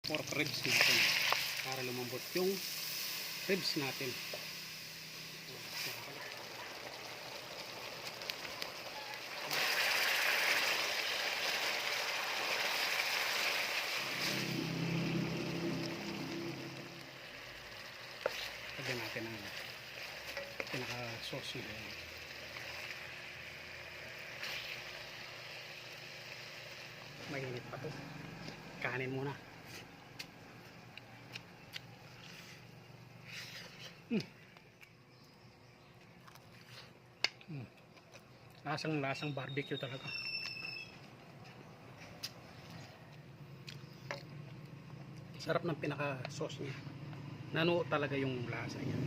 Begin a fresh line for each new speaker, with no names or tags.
pork ribs natin para lumambot yung ribs natin. Lagyan natin ang pinaka-sauce nyo. Mainit pa to. Kanin muna. Lasang barbecue talaga. Sarap ng pinaka-sauce niya. Nanuo talaga yung lasa niya.